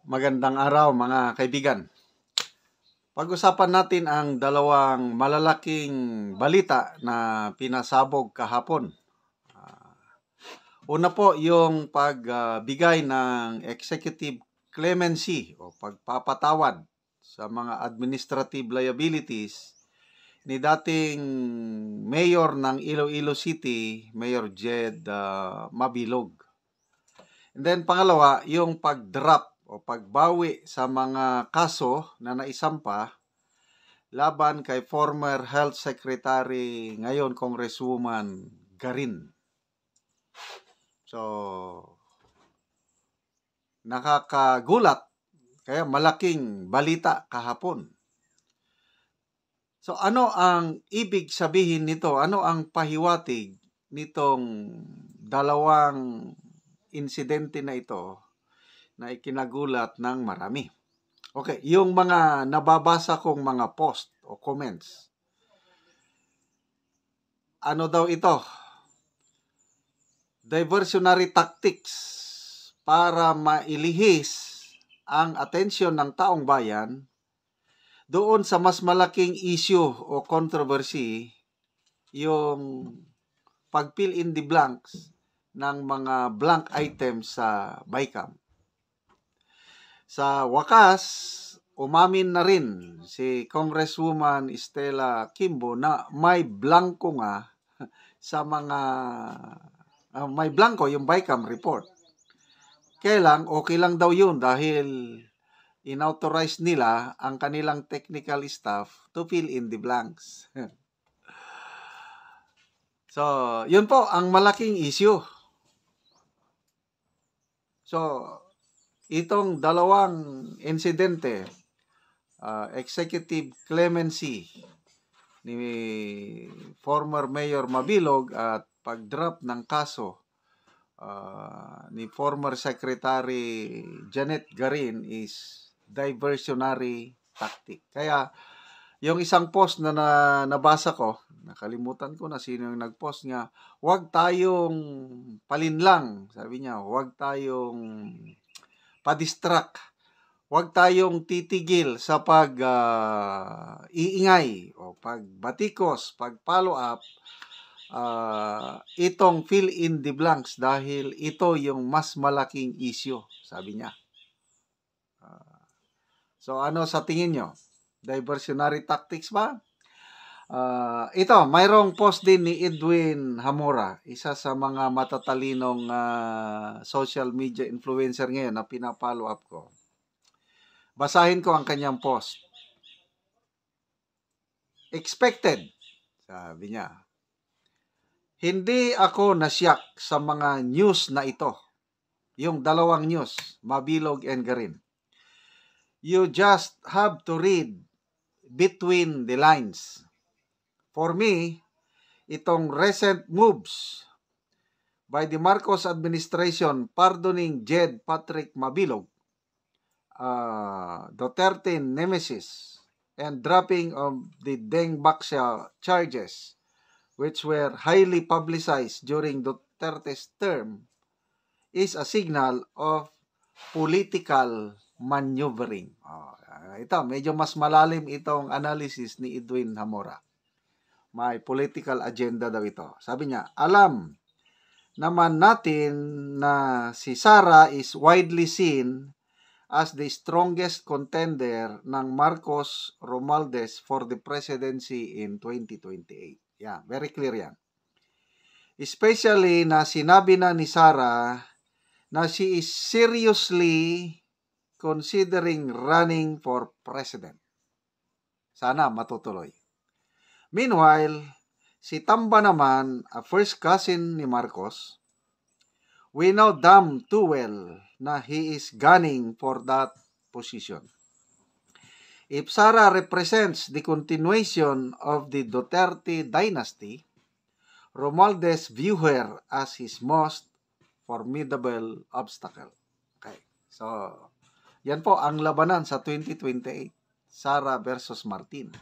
Magandang araw mga kaibigan. Pag-usapan natin ang dalawang malalaking balita na pinasabog kahapon. Una po yung pagbigay ng executive clemency o pagpapatawad sa mga administrative liabilities ni dating mayor ng Iloilo City, Mayor Jed Mabilog. And then pangalawa, yung pag-drop o pagbawi sa mga kaso na naisampa laban kay former Health Secretary, ngayon Congresswoman Garin. So, nakakagulat, kaya malaking balita kahapon. So, ano ang ibig sabihin nito? Ano ang pahiwatig nitong dalawang insidente na ito na ikinagulat ng marami? Okay, yung mga nababasa kong mga post o comments. Ano daw ito? Diversionary tactics para mailihis ang atensyon ng taong bayan doon sa mas malaking issue o controversy, yung pag-fill in the blanks ng mga blank items sa BICAM. Sa wakas, umamin na rin si Congresswoman Stella Kimbo na may blanko nga sa mga may blanko yung BICAM report. Kailang okay lang daw yun dahil inauthorize nila ang kanilang technical staff to fill in the blanks. So, yun po ang malaking issue. So, itong dalawang insidente, executive clemency ni former Mayor Mabilog at pag-drop ng kaso ni former Secretary Janet Garin is diversionary tactic. Kaya, yung isang post na nabasa ko, nakalimutan ko na sino yung nag-post niya, huwag tayong palinlang, sabi niya, huwag tayong padistract, huwag tayong titigil sa pag-iingay o pagbatikos, pag-follow up, itong fill in the blanks dahil ito yung mas malaking issue, sabi niya. So ano sa tingin nyo? Diversionary tactics ba? Ito, mayroong post din ni Edwin Hamora, isa sa mga matatalinong social media influencer ngayon na pinapollow up ko. Basahin ko ang kanyang post. Expected, sabi niya. Hindi ako nasyak sa mga news na ito. Yung dalawang news, Mabilog and Garin. You just have to read between the lines. For me, itong recent moves by the Marcos administration pardoning Jed Patrick Mabilog, Duterte nemesis, and dropping of the Deng Baksya charges, which were highly publicized during Duterte's term, is a signal of political maneuvering. Ito, medyo mas malalim itong analysis ni Edwin Hamora. May political agenda daw ito. Sabi niya, alam naman natin na si Sara is widely seen as the strongest contender ng Marcos Romualdez for the presidency in 2028. Yeah, very clear yan. Especially na sinabi na ni Sara na she is seriously considering running for president. Sana matutuloy. Meanwhile, si Tamba naman, a first cousin ni Marcos, we know damn too well na he is gunning for that position. If Sara represents the continuation of the Duterte dynasty, Romualdez view her as his most formidable obstacle. Okay. So, yan po ang labanan sa 2028. Sara versus Martin.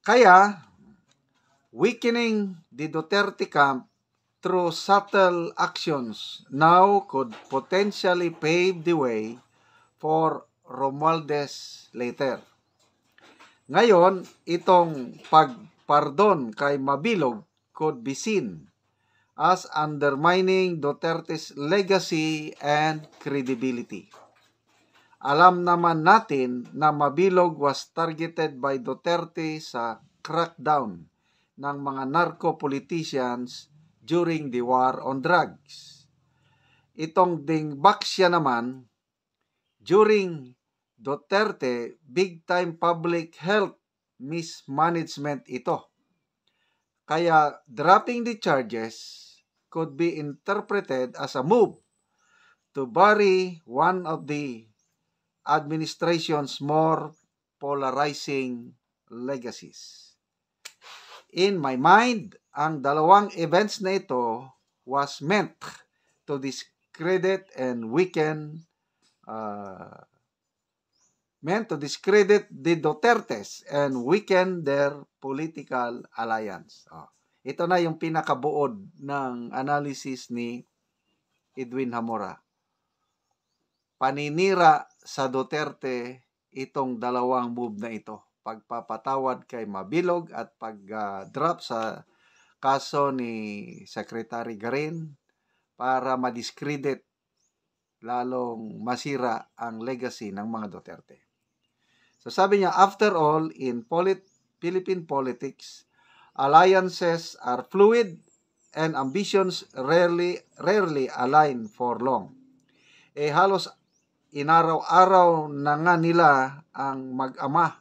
Kaya, weakening the Duterte camp through subtle actions now could potentially pave the way for Romualdez later. Ngayon, itong pagpardon kay Mabilog could be seen as undermining Duterte's legacy and credibility. Alam naman natin na Mabilog was targeted by Duterte sa crackdown ng mga narco-politicians during the war on drugs. Itong Dingbaksya naman, during Duterte, big-time public health mismanagement ito. Kaya dropping the charges could be interpreted as a move to bury one of the administration's more polarizing legacies. In my mind, ang dalawang events na ito was meant to discredit and weaken the Dutertes and weaken their political alliance. Ito na yung pinakabuod ng analysis ni Edwin Zamora. Paninira sa Duterte itong dalawang move na ito. Pagpapatawad kay Mabilog at pag-drop sa kaso ni Secretary Garin para madiscredit, lalong masira ang legacy ng mga Duterte. So sabi niya, after all, in Philippine politics, alliances are fluid and ambitions rarely align for long. Halos inaraw-araw na nga nila ang mag-ama,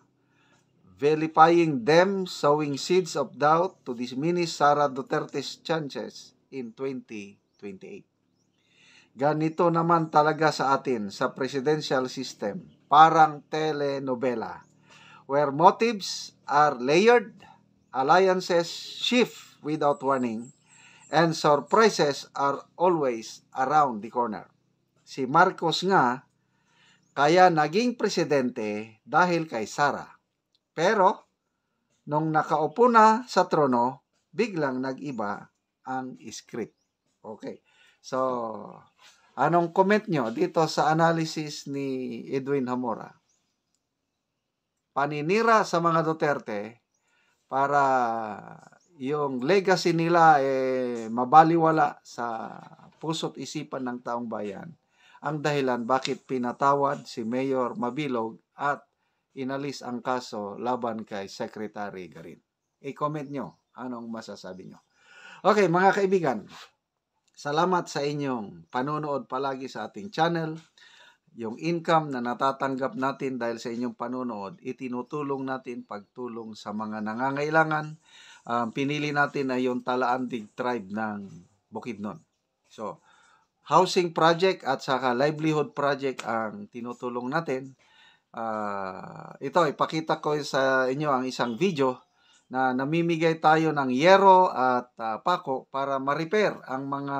vilifying them, sowing seeds of doubt to diminish Sara Duterte's chances in 2028. Ganito naman talaga sa atin sa presidential system, parang telenovela, where motives are layered, alliances shift without warning, and surprises are always around the corner. Si Marcos nga, kaya naging presidente dahil kay Sara. Pero, nung nakaupo na sa trono, biglang nag-iba ang script. Okay. So, anong comment nyo dito sa analysis ni Edwin Zamora? Paninira sa mga Duterte para yung legacy nila mabaliwala sa puso't isipan ng taong bayan. Ang dahilan bakit pinatawad si Mayor Mabilog at inalis ang kaso laban kay Secretary Garin. I-comment nyo anong masasabi nyo. Okay, mga kaibigan, salamat sa inyong panonood palagi sa ating channel. Yung income na natatanggap natin dahil sa inyong panonood, itinutulong natin pagtulong sa mga nangangailangan. Pinili natin ay yung Talaandig Tribe ng Bukidnon. So, housing project at saka livelihood project ang tinutulong natin. Ito, ipakita ko sa inyo ang isang video na namimigay tayo ng yero at pako para ma-repair ang mga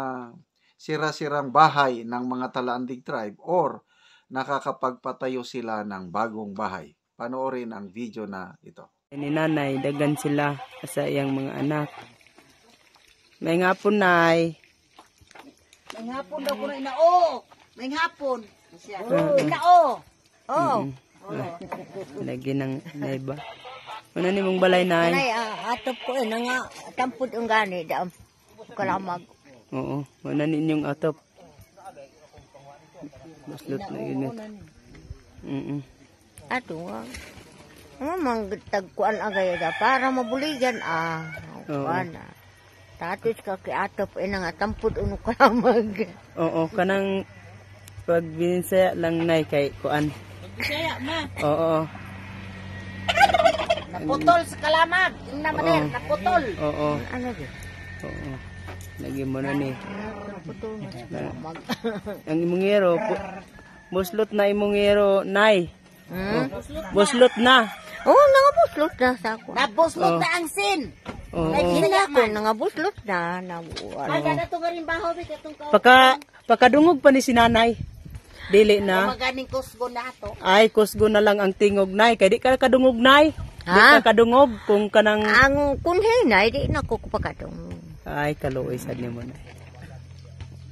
sira-sirang bahay ng mga Talaandig Tribe or nakakapagpatayo sila ng bagong bahay. Panoorin ang video na ito. Ni nanay, dagan sila sa iyang mga anak. May ngapon, nay. May hapon daw ko na inao. May hapon. Inao. Oh. Lagi ng naiba. Ano ni mong balay, nay? Nay, atop ko nga tampod ang gani. Daam kalamag. Oo. Ano ninyong atop? Baslot na yun. Ato nga. Mang tagkuan agay da para mabuligan kuan. Tatos ka kay atop nga tampod uno kalamag. Oo, kanang pag binisaya lang nay kay kuan. Bisaya ma. Oo. Naputol sa kalamag. Ina mader, naputol. Oo. Ano di? Oo. Lagi mo na ni. Naputol na sa kalamag. Ang imongero, buslot na imongero, nay. Buslot na. Oh, nangabuslot na sa ako. Nabuslot na ang sin. May kinaya ko, nangabuslot na. Ay, gana ito nga rin baho, Pakadungog pa ni si nanay. Dili na. Maganing kusgo na ito. Ay, kusgo na lang ang tingog, nay. Kaya di ka kadungog, nay. Di ka kadungog kung kanang... Ang kunhay na, di na ko pakadungog. Ay, kaluoy sad nimo nay.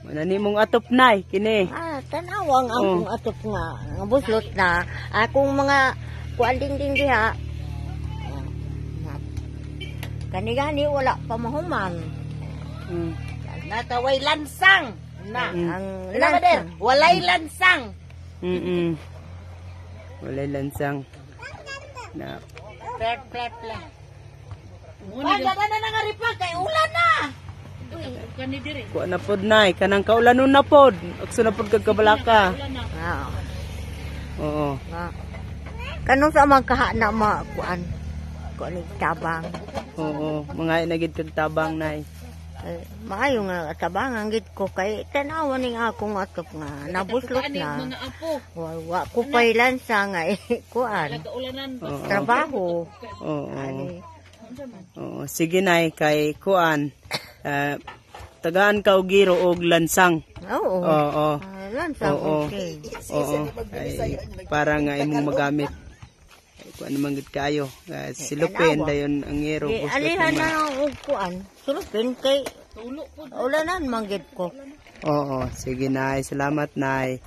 Manani mong atop nay kini. Tanawang ang atop nga buslot na. Akong mga kuan ding diha. Kani-gani wala pa mahuman. Nataway lansang. Na. Ang Lansang. Walay lansang. Walay lansang. Na. Plet. Wala na nga ripag kay ulan na. Kuha na pod nay, kanang kaulanon na pod. Akso na pod kagkabalaka. Oo. Kanong sa magkaha na makuan. Kuan tabang. Oo, mga inagid kag tabang nay. Maayo nga tabang gid ko kay tanawan ning akong atop nga nabuslot na. Wa ko pailansa nga kuan. Trabaho. Oo, sige nay kay kuan. Tagaan ka og giro og lansang. Oo. Lansang okay. Oo. Ay, para nga imong magamit. Kuan naman gid kayo. Silupin dayon ang giro. Alihan na og kuan. Silupin kay ulanan manggid ko. Oo, sige nay. Salamat nay.